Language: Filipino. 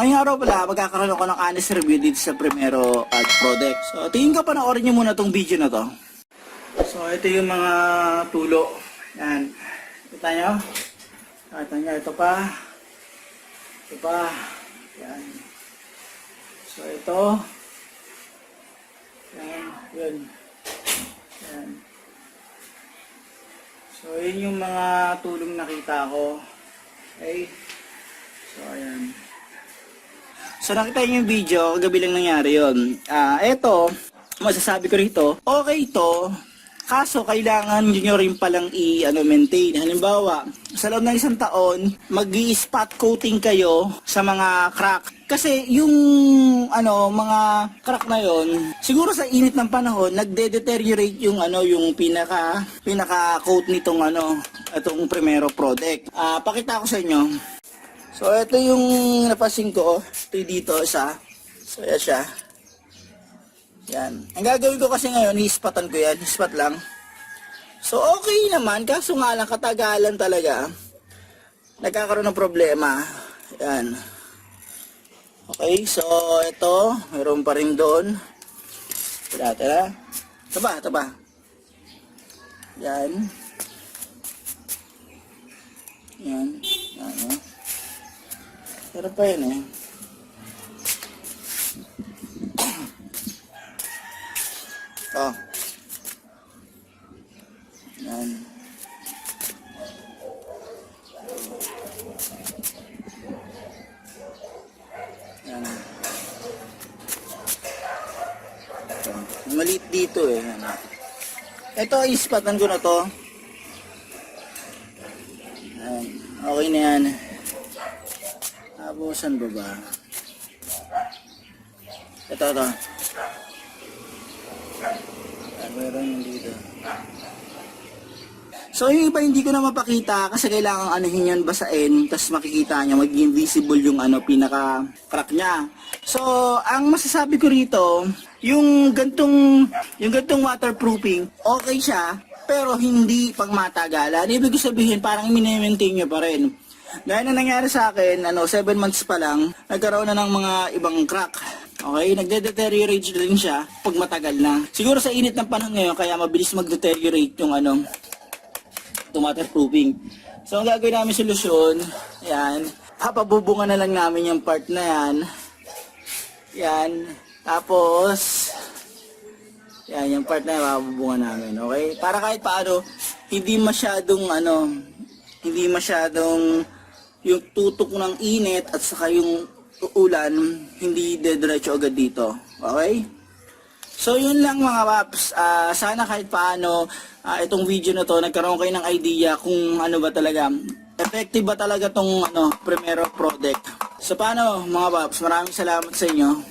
ngayong araw pala, magkakaroon ako ng honest review dito sa Primero product. So, tingin ka panoorin nyo muna tong video na to. So, ito yung mga tulo. Yan. Kita nyo? Kita nyo, ito pa. Ito pa. Yan. So, ito. Yan. Yun. Yan. So, yun yung mga tulong nakita ko. Okay. So, ayan. So, nakita niyo yung video, kagabi lang nangyari yun. Eto, masasabi ko rito, okay to, kaso kailangan nyo rin palang maintain. Halimbawa, sa loob ng isang taon, mag-i-spot coating kayo sa mga crack. Kasi yung mga crack na yon, siguro sa init ng panahon, nagde-deteriorate yung yung pinaka-coat nitong itong Primero product. Pakita ko sa inyo. So, ito yung napansin ko. Ito dito isa. So, yan siya. Yan. Ang gagawin ko kasi ngayon, hispatan ko yan. Hispat lang. So, okay naman. Kaso nga lang, katagalan talaga. Nagkakaroon ng problema. Yan. Okay, so, ito. Meron pa rin doon. Tira. Ito ba? Yan. Yan. Yan. Pero pa yun eh. Oh. Yan. Yan. Ito. Maliit dito eh. Yan. Ito, ispatan ko na to. Yan. Okay na yan. Abusan ba? Ito. Meron yung dito. So yung iba hindi ko na mapakita kasi kailangan anuhin yan, basain, tapos makikita nyo, magiging visible yung pinaka crack nya. So ang masasabi ko rito, yung gantong waterproofing, okay siya, pero hindi pang matagalan. Ibig sabihin parang mini-maintain nyo pa rin. Gaya na nangyari sa akin, 7 months pa lang, nagkaroon na ng mga ibang crack. Okay, nagde-deteriorate din siya pag matagal na. Siguro sa init ng panahon ngayon, kaya mabilis mag-deteriorate yung waterproofing. So, ang gagawin namin solusyon, yan, papabubungan na lang namin yung part na yan. Yan, tapos, yan, yung part na yan, papabubungan namin. Okay, para kahit paano, hindi masyadong yung tutok ng init at saka yung ulan, hindi dediretso agad dito. Okay? So, yun lang mga paps. Sana kahit paano, itong video na to, nagkaroon kayo ng idea kung ano ba talaga, effective ba talaga tong Primero product. So, paano mga paps? Maraming salamat sa inyo.